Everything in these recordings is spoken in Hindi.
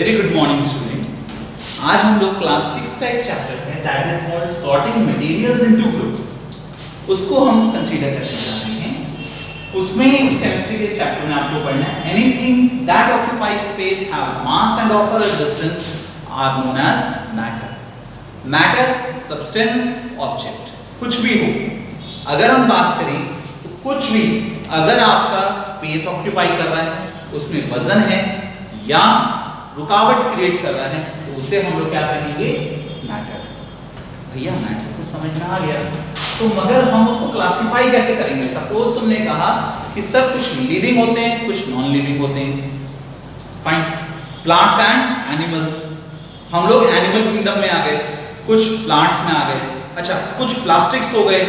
Very good morning students. आज हम लोग क्लास 6 का एक चैप्टर है that is called sorting materials into groups, उसको हम कंसीडर करने जा रहे हैं। उसमें इस केमिस्ट्री के चैप्टर में आपको पढ़ना है anything that occupies space have mass and offer a distance are known as matter. Matter, substance, object, कुछ भी हो। अगर हम बात करें तो कुछ भी अगर आपका स्पेस ऑक्यूपाई कर रहा है, उसमें वजन है या रुकावट क्रिएट कर रहा है, तो उसे हम लोग क्या कहेंगे? मैटर। भैया मैटर तो समझ में आ गया, तो मगर हम उसको क्लासिफाई कैसे करेंगे? सपोज तुमने कहा कि सर कुछ लिविंग होते हैं, कुछ नॉन लिविंग होते हैं। Fine, plants and animals. हम लोग एनिमल किंगडम में आ गए, कुछ प्लांट्स में आ गए। अच्छा, कुछ प्लास्टिक्स हो गए,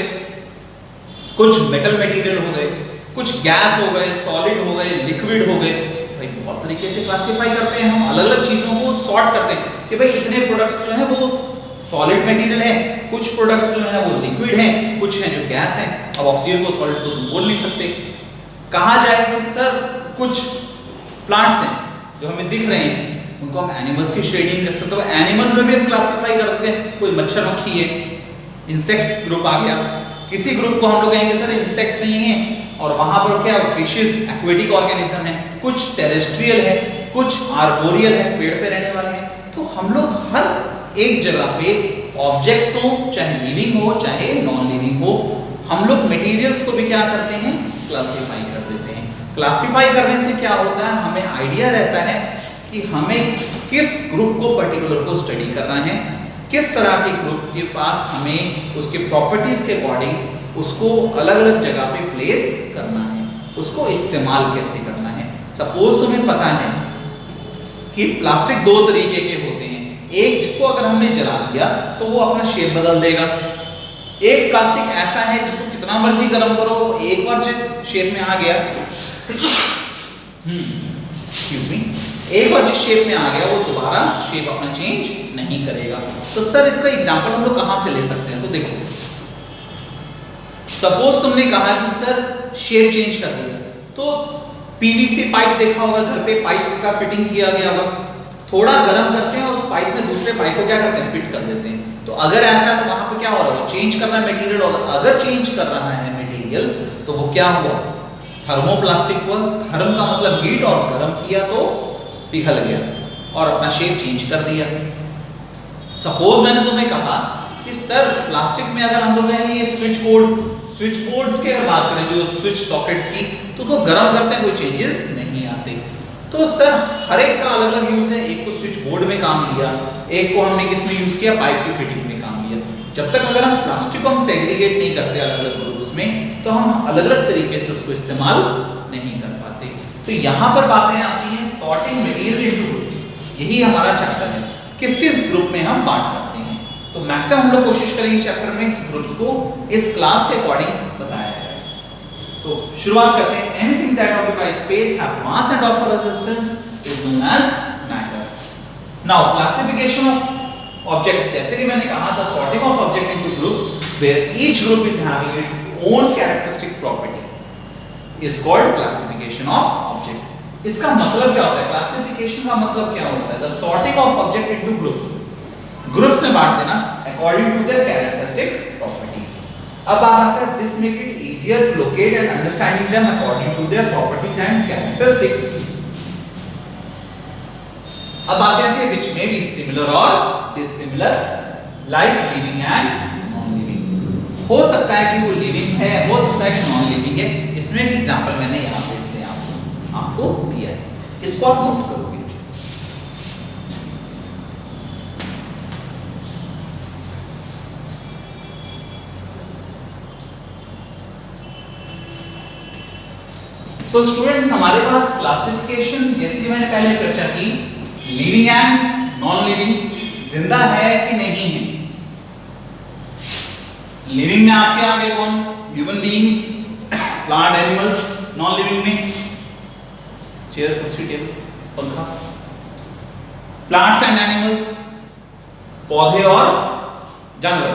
कुछ मेटल मटेरियल हो गए, कुछ गैस हो गए, सॉलिड हो गए, लिक्विड हो गए। भाई बहुत तरीके से क्लासिफाई करते हैं हम, अलग अलग चीजों को सॉर्ट करते हैं कि भाई इतने प्रोडक्ट्स जो है वो सॉलिड मटेरियल है, कुछ प्रोडक्ट्स जो है वो लिक्विड है, कुछ है जो गैस है। अब ऑक्सीजन को सॉलिड तो तुम बोल नहीं सकते। कहा जाए कि सर कुछ प्लांट्स हैं जो हमें दिख रहे हैं, उनको हम एनिमल्स की श्रेणी में रख सकते हो। एनिमल्स में भी हम क्लासिफाई कर देते हैं, कोई मच्छर मक्खी है, इंसेक्ट्स ग्रुप आ गया। किसी ग्रुप को हम लोग कहेंगे सर इंसेक्ट नहीं है, और वहां पर क्या फिशेस, एक्वेटिक ऑर्गेनिज्म है, कुछ टेरेस्ट्रियल है, कुछ आर्बोरियल है, पेड़ पे रहने वाले हैं। तो हम लोग हर एक जगह पे ऑब्जेक्ट्स हो, चाहे लिविंग हो चाहे नॉन लिविंग हो, हम लोग मटेरियल्स को भी क्या करते हैं? क्लासिफाई कर देते हैं। क्लासिफाई करने से क्या होता है? हमें आइडिया रहता है कि हमें किस ग्रुप को पर्टिकुलर को स्टडी करना है, किस तरह के ग्रुप के पास हमें उसके प्रॉपर्टीज के अकॉर्डिंग उसको अलग अलग जगह पे प्लेस करना है, उसको इस्तेमाल कैसे करना है। सपोज तुम्हें पता है कि प्लास्टिक दो तरीके के होते हैं, एक जिसको अगर हमने जला दिया तो वो अपना शेप बदल देगा। एक प्लास्टिक ऐसा है जिसको कितना मर्जी गर्म करो, एक बार जिस शेप में आ गया एक्सक्यूज मी, एक बार जिस शेप में आ गया वो दोबारा शेप अपना चेंज नहीं करेगा। तो सर इसका एग्जांपल हम लोग कहां से ले सकते हैं? तो देखो, सपोज तुमने कहा कि सर शेप चेंज कर दिया, तो पीवीसी पाइप देखा होगा घर पे, पाइप का फिटिंग किया गया होगा, थोड़ा गर्म करते हैं और उस पाइप में दूसरे पाइप को क्या करते हैं? फिट कर देते हैं। तो अगर ऐसा है तो वहां पे क्या हो रहा है? चेंज कर रहा है मटेरियल। और अगर चेंज कर रहा है मटेरियल तो वो क्या हुआ? थर्मोप्लास्टिक हुआ। थर्म का मतलब हीट, और गर्म किया तो पिघल गया और अपना शेप चेंज कर दिया। सपोज मैंने तुम्हें कहा कि सर प्लास्टिक में अगर हम लोग ये स्विच बोर्ड्स की अगर बात करें, जो स्विच सॉकेट्स की, तो उसको गर्म करते हैं कोई चेंजेस नहीं आते। तो सर हर एक का अलग अलग यूज है। एक को स्विच बोर्ड में काम लिया, एक को हमने किस में यूज किया? पाइप की फिटिंग में काम लिया। जब तक अगर हम प्लास्टिक को हम सेग्रीगेट नहीं करते अलग अलग ग्रुप्स में, तो हम अलग अलग तरीके से उसको इस्तेमाल नहीं कर पाते। तो यहाँ पर बातें आती हैं सॉर्टिंग मटेरियल इनटू ग्रुप्स। यही हमारा चैप्टर है, किस किस ग्रुप में हम बांट सकते हैं। तो मैक्सिमम हम लोग कोशिश करेंगे इस चैप्टर में कि ग्रुप्स को इस क्लास के अकॉर्डिंग बताया जाए। तो शुरुआत करते हैं। Anything that occupies space have mass and offer resistance is known as matter. Now classification of objects, जैसे कि मैंने कहा था, sorting of object into groups where each group is having its own characteristic property is called classification of object. इसका मतलब क्या होता है? क्लासिफिकेशन का मतलब क्या होता है? The sorting of object into groups, groups में बांट देना according to their characteristic properties. अब बात आता है this make it easier to locate and understanding them according to their properties and characteristics. अब बात आती है व्हिच मे बी सिमिलर और dissimilar, like living and non living. हो सकता है कि वो लिविंग है, हो सकता है कि नॉन लिविंग है। इसमें एक एग्जांपल मैंने यहां पे इसलिए आपको दिया है, इसको आप नोट करोगे। सो स्टूडेंट्स, हमारे पास क्लासिफिकेशन, जैसे कि मैंने पहले चर्चा की, लिविंग एंड नॉन लिविंग, जिंदा है कि नहीं है। लिविंग में आपके आगे कौन? Human beings, plant, animals. Non living में चेयर, कुर्सी, टेबल, पंखा। प्लांट्स एंड एनिमल्स, पौधे और जानवर।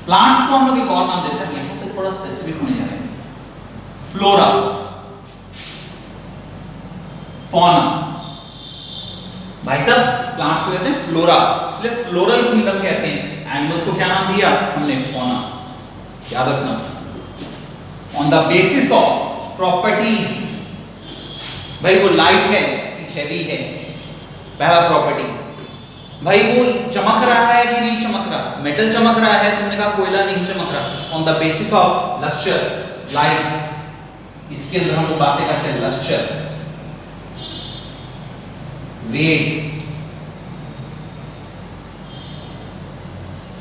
प्लांट्स को हम लोग एक और नाम देते हैं, यहाँ पे थोड़ा स्पेसिफिक होने जा रहे हैं। फ्लोरा, फौना, भाई साहब प्लांट्स को कहते हैं फ्लोरा, इसलिए फ्लोरल किंगडम कहते हैं। एनिमल्स को क्या नाम दिया हमने? फौना। याद रखना। On the basis of properties, भाई वो लाइट है कि हैवी है, पहला प्रॉपर्टी। भाई वो चमक रहा है कि नहीं चमक रहा? मेटल चमक रहा है, तुमने कहा कोयला नहीं चमक रहा। On the basis of lustre, light, इसके अंदर हम लोग बातें करते हैं लस्टर, वेट,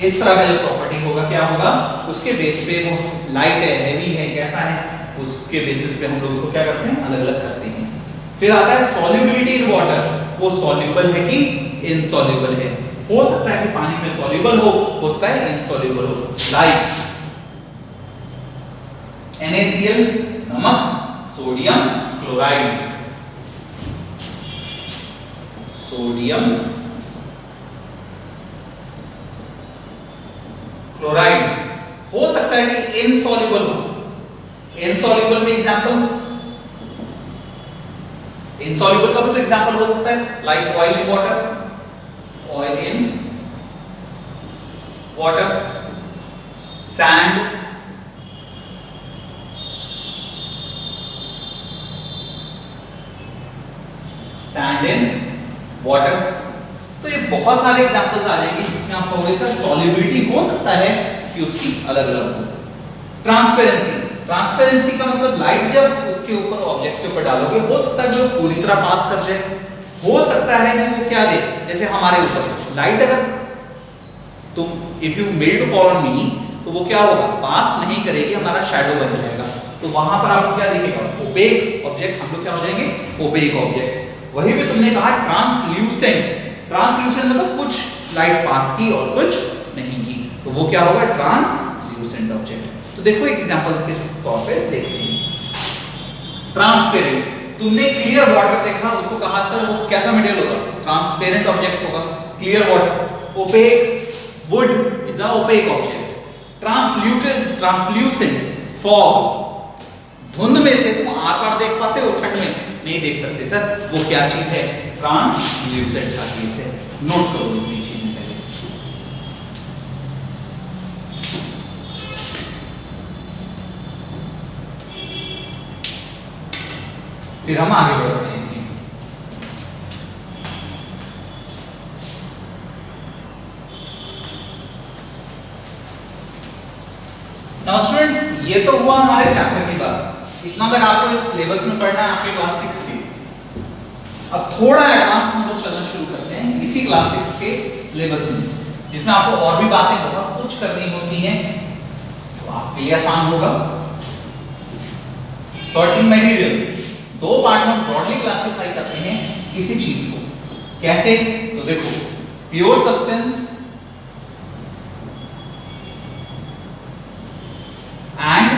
इस तरह का जो प्रॉपर्टी होगा क्या होगा? उसके बेस पे वो लाइट है, हैवी है, कैसा है, उसके बेसिस पे हम लोग उसको क्या करते हैं? अलग अलग करते हैं। फिर आता है सॉल्युबिलिटी इन वाटर, वो सॉल्युबल है कि इनसॉल्युबल है। हो सकता है कि पानी में सॉल्युबल हो सकता है इनसॉल्युबल हो। लाइक NaCl नमक, सोडियम क्लोराइड, सोडियम क्लोराइड हो सकता है कि इनसॉल्युबल हो। इनसॉल्युबल में एग्जांपल, इनसॉल्युबल का भी तो एग्जांपल हो सकता है, like oil in water, oil in water, sand, sand in water. तो ये बहुत सारे एग्जांपल्स आ जाएंगे जिसमें आप कहोगे सर सॉल्युबिलिटी हो सकता है कि उसकी अलग अलग हो। ट्रांसपेरेंसी, ट्रांसपेरेंसी का मतलब लाइट जब उसके ऊपर ऑब्जेक्ट के ऊपर डालोगे हो सकता है कि वो पूरी तरह पास कर जाए, हो सकता है कि वो क्या दे, जैसे हमारे ऊपर लाइट अगर तुम if you made to fall on me तो वो क्या होगा? पास नहीं करेगी, हमारा शैडो बन जाएगा। तो वहां पर आपको क्या दिखेगा? ओपेक ऑब्जेक्ट, हम लोग क्या हो जाएंगे? Opaque object. वही पे तुमने कहा ट्रांसल्यूसेंट, ट्रांसल्यूसेंट मतलब कुछ लाइट पास की और कुछ नहीं की, तो वो क्या होगा? Translucent object. तो देखो एग्जांपल के तौर पे देखते हैं। ट्रांसपेरेंट, तुमने क्लियर वाटर देखा, उसको कहा सर वो कैसा मटेरियल होगा? ट्रांसपेरेंट ऑब्जेक्ट होगा, clear water. Opaque, wood is a opaque object. Translucent, fog, धुंध में से तुम आर पार देख पाते हो, ठंड में नहीं देख सकते सर, वो क्या चीज है? ट्रांसल्यूसेंट का केस है। नोट करो इतनी चीजें पहले। फिर हम आगे बढ़ते हैं इसी। नाउ स्टूडेंट्स, ये तो हुआ हमारे चैप्टर की बात, इतना तक आपको इस सिलेबस में पढ़ना है आपके क्लास 6 के। अब थोड़ा एडवांस हम लोग चलना शुरू करते हैं इसी क्लास 6 के सिलेबस में, जिसमें आपको और भी बातें बहुत कुछ करनी होती हैं, तो आपके लिए आसान होगा। सॉर्टिंग मटेरियल्स दो पार्ट में ब्रॉडली क्लासिफाई करते हैं किसी चीज को। कैसे? तो देखो, pure substance and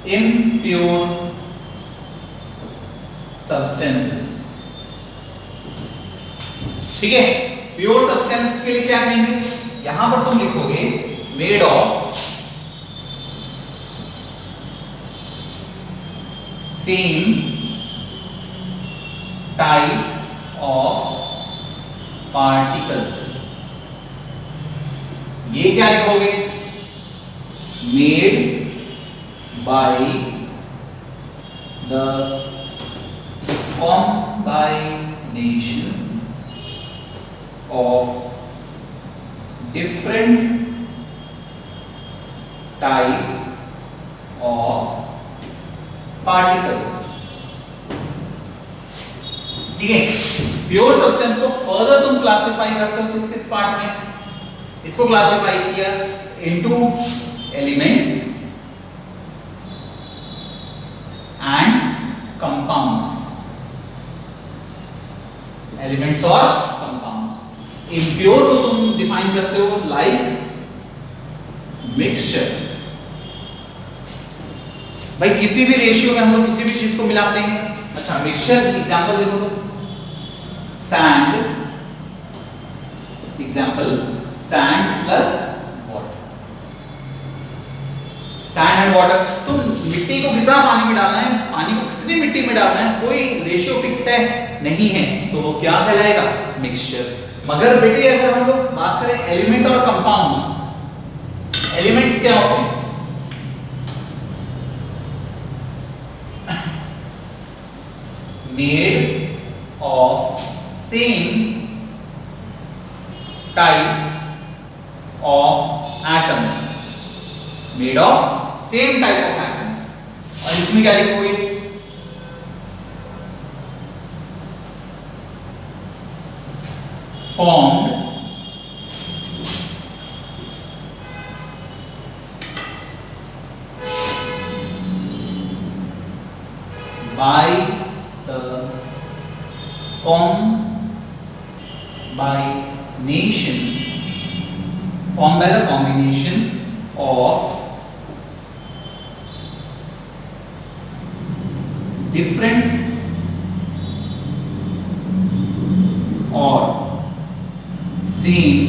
impure substances। ठीक है, प्योर सब्सटेंस के लिए क्या कहेंगे? यहां पर तुम लिखोगे made of same type of particles. ये क्या लिखोगे? Made by the combination of different type of particles। ठीक है, प्योर सब्सटेंस को फर्दर तुम क्लासिफाई करते हो किस किस पार्ट में? इसको क्लासिफाई किया into elements and compounds, elements और कंपाउंड्स। इम्प्योर को तुम डिफाइन करते हो लाइक मिक्सचर। भाई किसी भी रेशियो में हम लोग किसी भी चीज को मिलाते हैं। अच्छा, मिक्सचर एग्जांपल देखो तो sand, example sand plus sand and water. तो मिट्टी को कितना पानी में डालना है, पानी को कितना जितनी मिट्टी में डालना है कोई रेशियो फिक्स है नहीं है, तो वो क्या कहलाएगा? मिक्सचर। मगर बेटे अगर हम लोग बात करें एलिमेंट और कंपाउंड्स, एलिमेंट्स क्या होते हैं? Made of same type of atoms, made of same type of atoms. और इसमें क्या लिखोगे? formed by the combination of different or same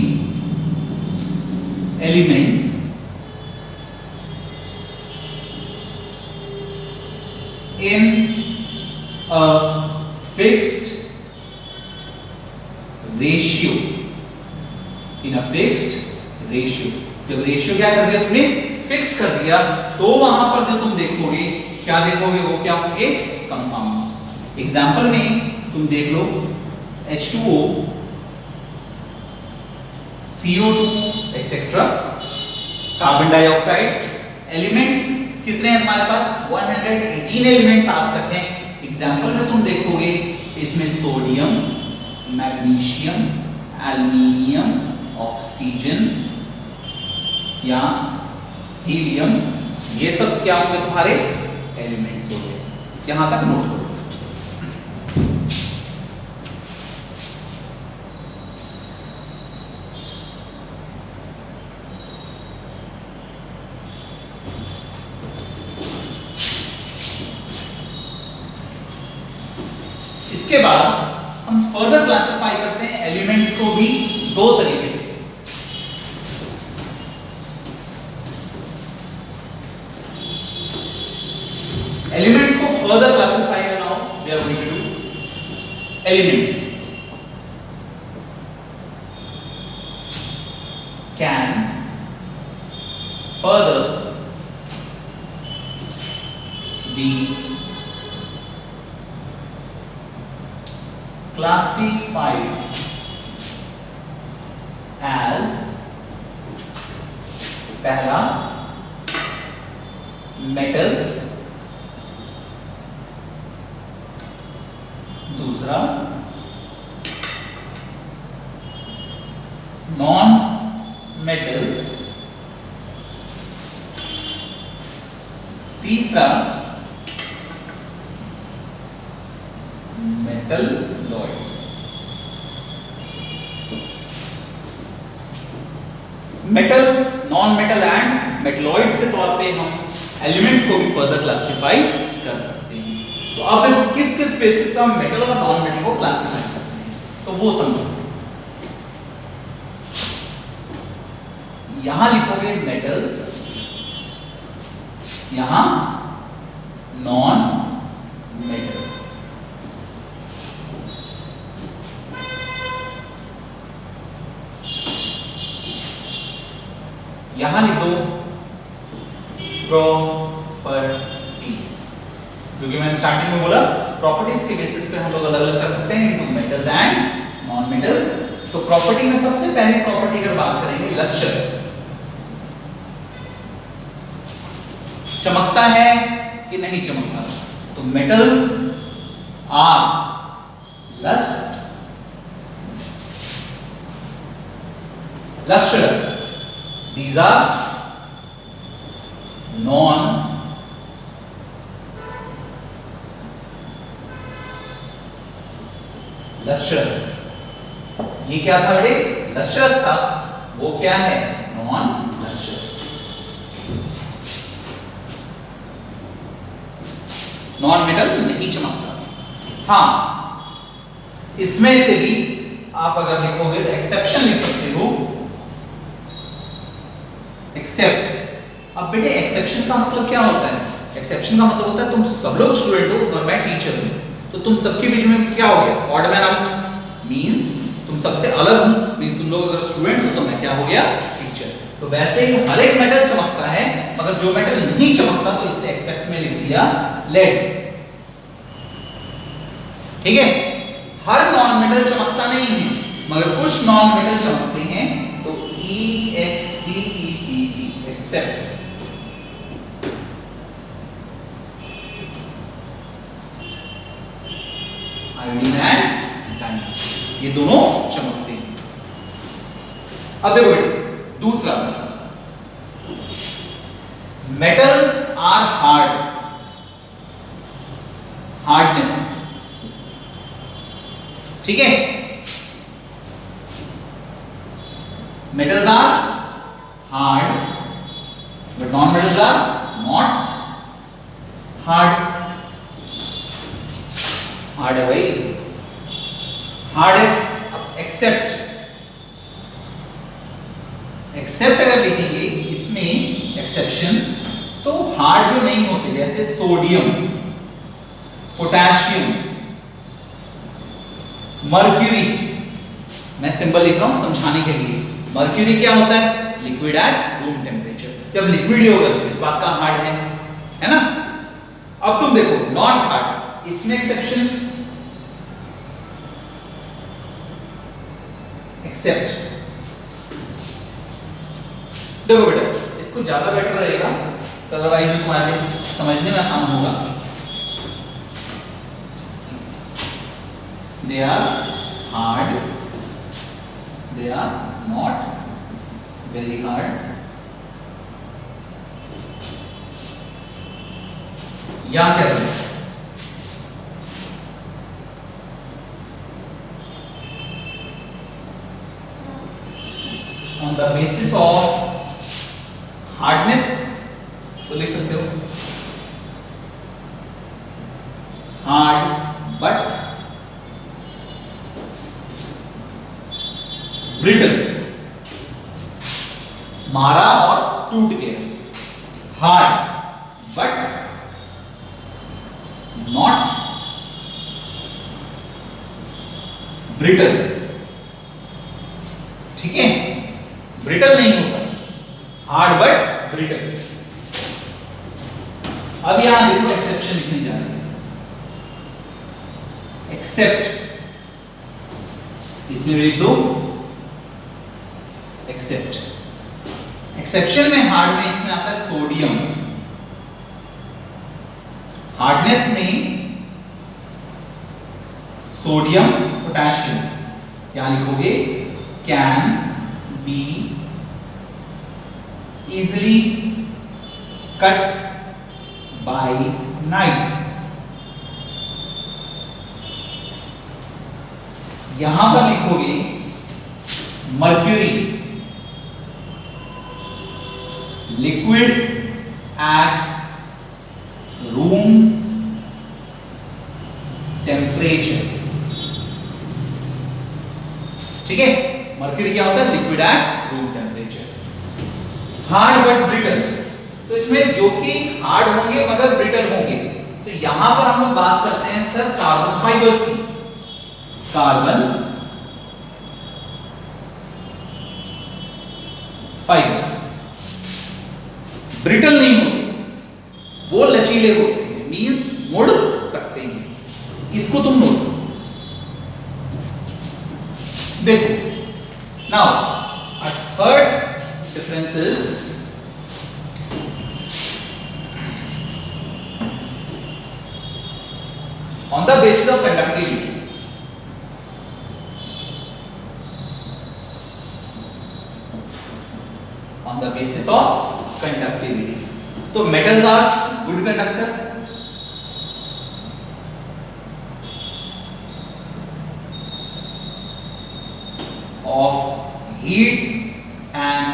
elements in a fixed ratio, in a fixed ratio। जब रेशियो क्या कर दिया तुमने? फिक्स कर दिया, तो वहां पर जो तुम देखोगे क्या देखोगे? वो क्या होंगे? कंपाउंड्स। एग्जांपल में तुम देख लो H2O, CO2 etcetera, carbon dioxide. Elements कितने हैं हमारे पास? 118 एलिमेंट्स आज तक हैं। एग्जांपल में तुम देखोगे इसमें सोडियम, मैग्नीशियम, एल्युमिनियम, ऑक्सीजन या हीलियम, ये सब क्या होंगे तुम्हारे? एलिमेंट्स होंगे। यहां तक नोट करो। इसके बाद हम फर्दर क्लासिफाई करते हैं एलिमेंट्स को भी दो तरीके से। एलिमेंट्स को further classify now we are going to do elements can further be classified as पहला metals, दूसरा नॉन मेटल्स, तीसरा metalloids. Metal, non metal and metalloids के तौर पे हम एलिमेंट्स को भी फर्दर क्लासिफाई कर सकते हैं। तो अब देखो किस किस बेसिस पे हम मेटल और नॉन मेटल को क्लासिफाई करते हैं, तो वो समझो। यहां लिखोगे मेटल्स, यहां नॉन मेटल्स। यहां लिख दो प्रॉपर्टीज, क्योंकि मैंने स्टार्टिंग में बोला प्रॉपर्टीज के बेसिस पे हम लोग अलग अलग कर सकते हैं into metals and non metals. तो प्रॉपर्टी में सबसे पहली प्रॉपर्टी अगर बात करेंगे लस्टर, चमकता है कि नहीं चमकता? तो metals are lustrous, these are non lustrous। ये क्या था बेटे? lustrous था, वो क्या है? non lustrous। नॉन मेटल नहीं चमकता। हाँ, इसमें से भी आप अगर लिखोगे तो एक्सेप्शन लिख सकते हो, एक्सेप्ट। अब बेटे एक्सेप्शन का मतलब क्या होता है? एक्सेप्शन का मतलब होता है तुम सब लोग स्टूडेंट हो और मैं टीचर हूं, तो तुम सबके बीच में क्या हो गया, ऑड मैन आउट, मींस तुम सबसे अलग हो, मींस तुम लोग अगर स्टूडेंट्स हो तो मैं क्या हो गया, टीचर। तो वैसे ही हर एक मेटल चमकता है, मगर जो मेटल नहीं चमकता तो इसलिए एक्सेप्ट में लिख दिया लेड। ठीक है, हर नॉन मेटल चमकता नहीं है, मगर कुछ नॉन मेटल चमकते हैं, तो EXCEPT except. Iodine and diamond, ये दोनों चमकते हैं। अब देखो बेटे दूसरा, मेटल्स आर हार्ड, हार्डनेस, ठीक है, metals are hard but non metals are not hard। Hard है भाई, हार्ड है। अब एक्सेप्ट, एक्सेप्ट अगर लिखेंगे इसमें एक्सेप्शन, तो हार्ड जो नहीं होते जैसे सोडियम, पोटेशियम, मर्क्यूरी, मैं सिंबल लिख रहा हूं समझाने के लिए। मर्क्यूरी क्या होता है, लिक्विड एट रूम टेम्परेचर, जब लिक्विड होगा तो इस बात का हार्ड है ना। अब तुम देखो नॉट हार्ड, इसमें एक्सेप्शन, एक्सेप्ट। देखो बेटा इसको ज्यादा बेटर रहेगा, अदरवाइज भी तुम्हारे समझने में आसान होगा। They are hard, they are not very hard। यहां क्या करें, on the basis of hardness तो लिख सकते हो हार्ड बट ब्रिटल, मारा और टूट गया, हार्ड बट नॉट ब्रिटल। ठीक है, ब्रिटल नहीं होता, हार्ड बट ब्रिटल। अब यहां देखो एक्सेप्शन लिखने जा रहे हैं, एक्सेप्ट, इसमें लिख दो एक्सेप्ट। एक्सेप्शन में हार्ड में इसमें आता है सोडियम, हार्डनेस में सोडियम पोटेशियम, यहां लिखोगे can be easily cut by knife. यहां पर लिखोगे mercury, liquid at room temperature. ठीक है, मर्क्यूरी क्या होता है, liquid at room temperature. Hard but brittle, तो इसमें जो कि हार्ड होंगे मगर ब्रिटल होंगे, तो यहां पर हम लोग बात करते हैं सर कार्बन फाइबर्स की, कार्बन फाइबर्स। ब्रिटल नहीं होते, वो लचीले होते हैं, मींस मुड़ सकते हैं, इसको तुम नोट करो। देखो now a third difference is on the basis of conductivity। on the basis of conductivity, तो metals are good conductor, of heat and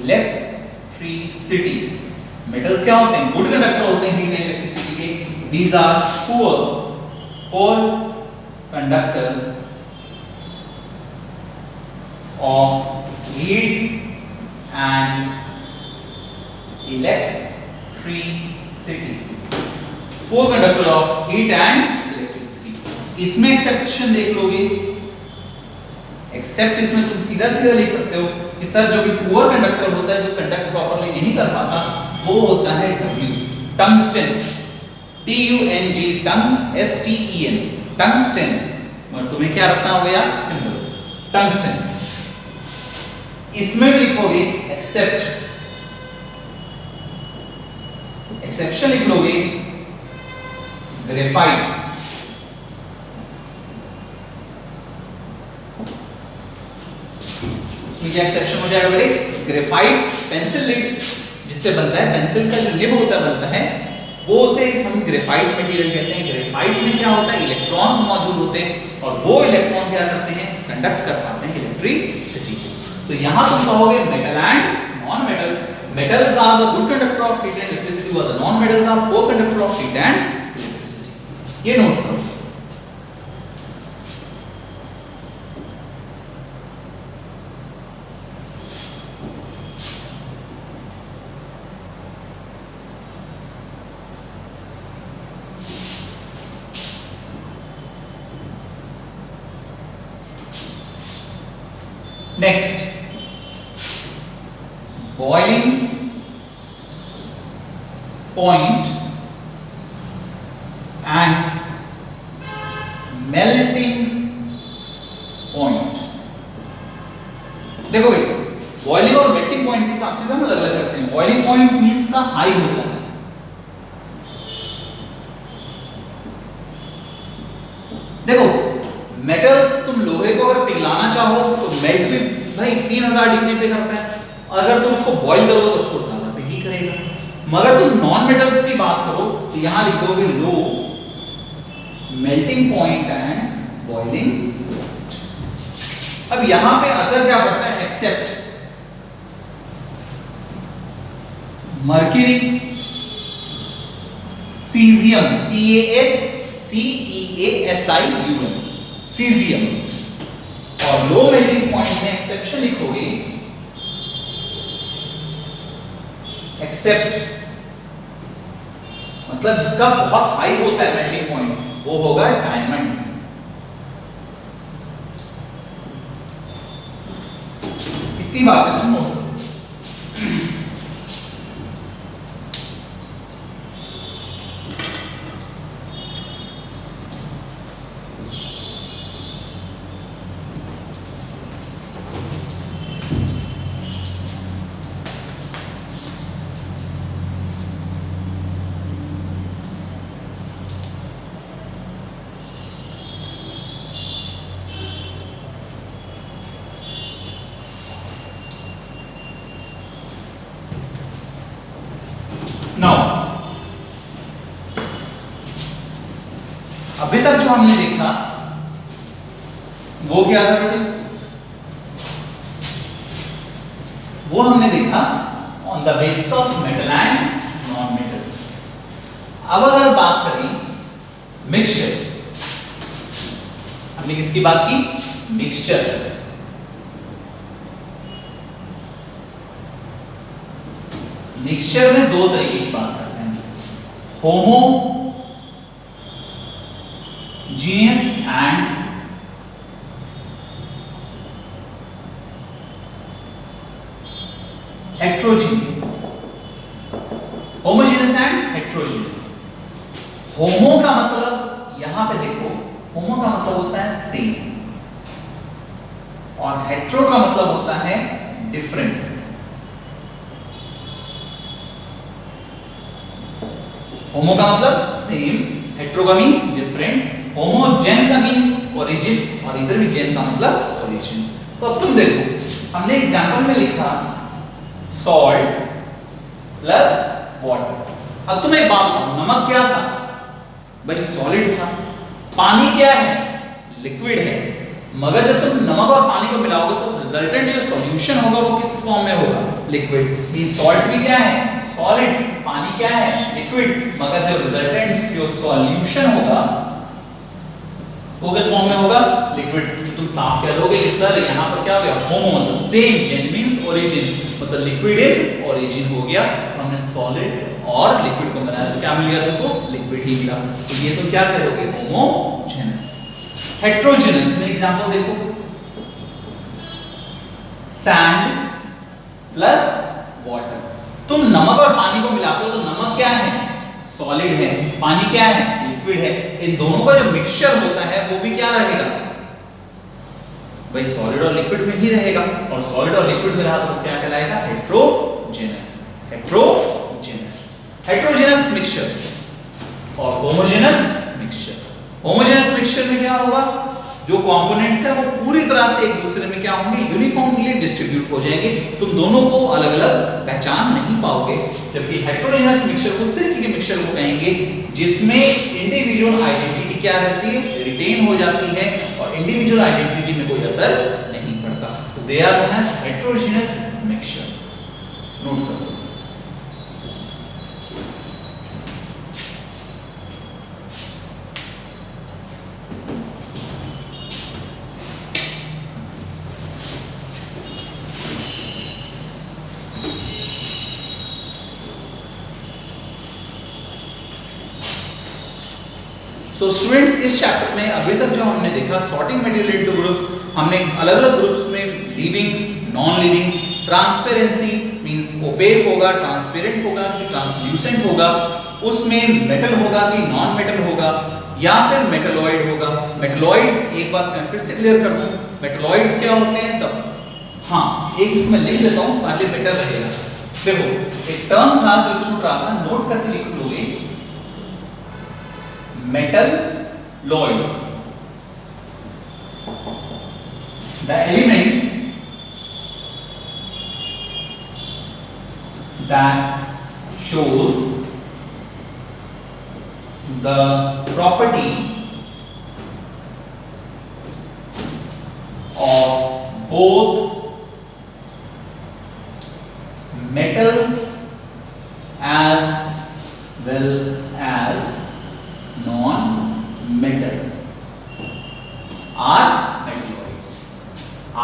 electricity। metals क्या होते हैं, good conductor होते हैं heat and electricity के। These are poor conductor of heat and electricity। co-conductor of heat and electricity. इसमें एक्सेप्शन देख लोगे, एक्सेप्ट इसमें तुम सीधा सीधा लिख सकते हो कि सर जो भी पुअर कंडक्टर होता है, जो कंडक्ट प्रॉपर्ली नहीं कर पाता, वो होता है W, टंगस्टन, TUNG, टंग STEN, टंगस्टन। और तुम्हें क्या रखना होगा यार, सिंबल टंगस्टन। इसमें भी लिखोगे एक्सेप्ट, एक्सेप्शन लिख लोगे ग्रेफाइट, उसमें क्या एक्सेप्शन हो जाएगा बेटे, ग्रेफाइट पेंसिल लिड जिससे बनता है, पेंसिल का जो निब होता बनता है वो उसे हम ग्रेफाइट मटेरियल कहते हैं। ग्रेफाइट में क्या होता है, इलेक्ट्रॉन्स मौजूद होते हैं और वो इलेक्ट्रॉन क्या करते हैं, कंडक्ट कर पाते हैं इलेक्ट्रिसिटी। तो यहां तुम कहोगे metal and non metal, metals are the good conductor of heat and electricity, while the non metals are poor conductor of heat and electricity। ये नोट करो। Next, boiling point and melting point। देखो भाई, बॉइलिंग और मेल्टिंग पॉइंट के हिसाब से हम अलग अलग करते हैं। बॉइलिंग पॉइंट मींस का हाई होता है, देखो मेटल्स तुम लोहे को अगर पिघलाना चाहो तो मेल्ट भी भाई 3000 डिग्री पे करता है, अगर तुम उसको बॉईल करोगे तो उसको ज्यादा पे ही करेगा। मगर तुम नॉन मेटल्स की बात करो तो यहां लिखोगे low melting point and boiling. अब यहां पे असर क्या पड़ता है, except mercury, caesium, CASIUM, caesium. और लो मेल्टिंग पॉइंट में एक्सेप्शन लिखोगे एक्सेप्ट, मतलब जिसका बहुत हाई होता है मेल्टिंग पॉइंट, वो होगा डायमंड। इतनी बात है तुम नोट करो। अभी तक जो हमने देखा वो क्या था बेटे, वो हमने देखा on the basis of metal and non metals. अब अगर बात करें मिक्सचर्स, हमने किसकी बात की, मिक्सचर। मिक्सचर में दो तरीके की बात करते हैं, homogeneous and heterogeneous. Homogeneous and heterogeneous. Homo का मतलब यहां पे देखो, होमो का मतलब होता है सेम और हेट्रो का मतलब होता है डिफरेंट। होमो का मतलब सेम, हेट्रो का मींस डिफरेंट, होमोजेन का मींस ओरिजिन और इधर भी जेन का मतलब ओरिजिन। तो अब तुम देखो, हमने एग्जांपल में लिखा सॉल्ट प्लस वाटर। अब तुम एक बात बताओ, नमक क्या था भाई, सॉलिड था। पानी क्या है, लिक्विड है। मगर जब तुम नमक और पानी को मिलाओगे तो रिजल्टेंट जो सॉल्यूशन होगा वो किस फॉर्म में होगा, लिक्विड। मींस सॉल्ट भी क्या है, सॉलिड, पानी क्या है, लिक्विड। मगर जो रिजल्टेंट जो सॉल्यूशन होगा वो किस फॉर्म में होगा, लिक्विड। तो तुम साफ कह दोगे कि सर यहां पर क्या हो गया, होमो मतलब सेम, जेन मींस ओरिजिन, मतलब लिक्विड इन ओरिजिन हो गया। तो हमने सॉलिड और लिक्विड को मिलाया तो क्या मिल गया तुमको? लिक्विड ही मिला। तो ये तो क्या करोगे? होमोजेनस। हेट्रोजेनस में एग्जांपल देखो, सैंड प्लस वाटर। तुम नमक और पानी को मिलाते हो तो नमक क्या है? सॉलिड है, पानी क्या है? लिक्विड है। इन दोनों का जो मिक्सचर होता है वो भी क्या रहेगा भाई? सॉलिड और लिक्विड में ही रहेगा, और सॉलिड और लिक्विड में रहा तो क्या कहलाएगा? हेट्रोजेनस। हेट्रोजेनस, हेट्रोजेनस मिक्सचर और होमोजेनस मिक्सचर। होमोजेनस मिक्सचर में क्या होगा? जो कंपोनेंट्स है वो पूरी तरह से एक दूसरे में क्या होंगे? यूनिफॉर्मली डिस्ट्रीब्यूट हो जाएंगे, तुम दोनों को अलग अलग पहचान नहीं पाओगे। जबकि हेट्रोजेनस मिक्सचर को सिर्फ एक मिक्सचर को कहेंगे जिसमें इंडिविजुअल आइडेंटिटी क्या रहती है? रिटेन हो जाती है, और इंडिविजुअल आइडेंटिटी में कोई असर नहीं पड़ता। तो they are known as heterogeneous mixture. Note करो। सो स्टूडेंट्स, इस चैप्टर में अभी तक जो हमने देखा सॉर्टिंग मटेरियल इनटू ग्रुप्स, हमने अलग अलग ग्रुप्स में living, non living, transparency means opaque होगा, ट्रांसपेरेंट होगा कि ट्रांसल्यूसेंट होगा, उसमें मेटल होगा कि नॉन मेटल होगा, या फिर मेटलॉइड होगा। मेटलॉइड्स एक बार मैं फिर से क्लियर कर दूं, मेटलॉइड्स क्या होते हैं तब। हाँ, एक इसमें लिख देता हूं, पहले बेटर रहेगा। देखो, एक टर्म था जो छूट रहा था, नोट करके लिख लोगे, metalloids, the elements that shows the property of both metals as well as non-metals are metalloids।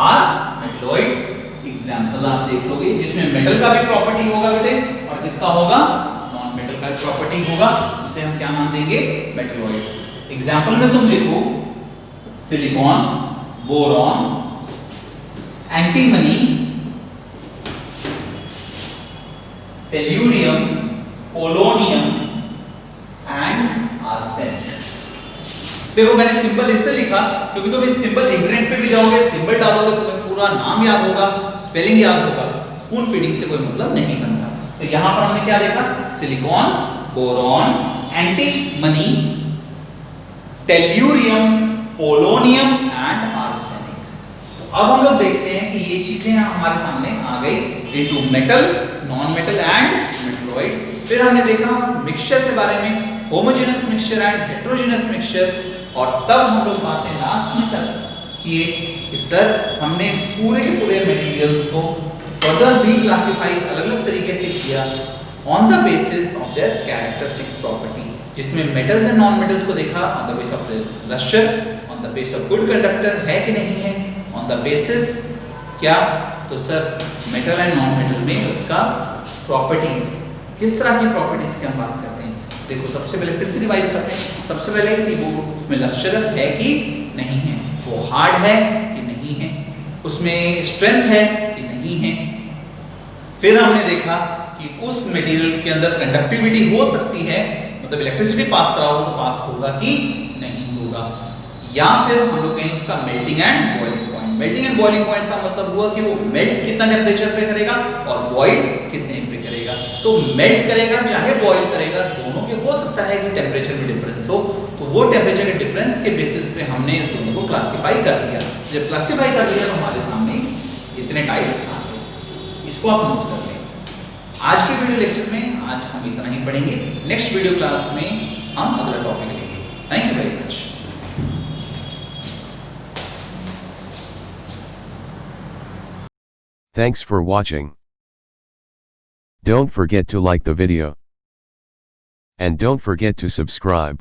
are metalloids example आप देख लोगे जिसमें मेटल का भी प्रॉपर्टी होगा बेटे, और किसका होगा? नॉन मेटल का प्रॉपर्टी होगा, उसे हम क्या नाम देंगे? मेटलॉइड्स। एग्जाम्पल में तुम देखो, silicon, boron, antimony, tellurium, polonium and arsenic. देखो, मैंने सिंबल इससे लिखा क्योंकि तुम इस सिंबल इंटरनेट पे भी जाओगे, सिंबल डालोगे तो तुम्हें पूरा नाम याद होगा, स्पेलिंग याद होगा, स्पून फीडिंग से कोई मतलब नहीं बनता। तो यहां पर हमने क्या देखा? Silicon, boron, antimony, tellurium, polonium and arsenic. तो अब हम लोग देखते हैं कि ये चीजें हमारे सामने आ गई into metal, non metal and metalloids. फिर हमने देखा मिक्सचर के बारे में, homogeneous mixture and heterogeneous mixture, और तब हम लोग बातें लास्ट में तक किए कि सर हमने पूरे के पूरे मटेरियल्स को फर्दर भी क्लासिफाई अलग अलग तरीके से किया on the basis of their characteristic property, जिसमें मेटल्स एंड नॉन मेटल्स को देखा on the basis of lustre, on the basis of good conductor है कि नहीं है, ऑन द बेसिस क्या, तो sir metal and non metal में उसका प्रॉपर्टीज, किस तरह की प्रॉपर्टीज की हम बात करते हैं। देखो, सबसे पहले फिर से रिवाइज करते हैं। सबसे पहले कि वो उसमें लस्टर है कि नहीं है, वो हार्ड है कि नहीं है, उसमें स्ट्रेंथ है कि नहीं है। फिर हमने देखा कि उस मटेरियल के अंदर कंडक्टिविटी हो सकती है, मतलब इलेक्ट्रिसिटी पास कराओगे तो पास होगा कि नहीं होगा। या फिर हम लोग कहें उसका melting and boiling point. Melting and boiling point का मतलब हुआ कि वो मेल्ट कितना टेम्परेचर पे करेगा और बॉइल कितने पे करेगा। तो मेल्ट करेगा चाहे बॉइल करेगा, दोनों के हो सकता है कि टेम्परेचर में डिफरेंस हो, तो वो टेम्परेचर के डिफरेंस के बेसिस पे हमने दोनों को क्लासिफाई कर दिया। जब क्लासिफाई कर दिया तो हमारे सामने इतने टाइप्स आ गए, इसको आप नोट कर लें। आज के वीडियो लेक्चर में आज हम इतना ही पढ़ेंगे, नेक्स्ट वीडियो क्लास में हम अगला टॉपिक लेंगे। Thank you very much. Thanks for watching. Don't forget to like the video. And don't forget to subscribe.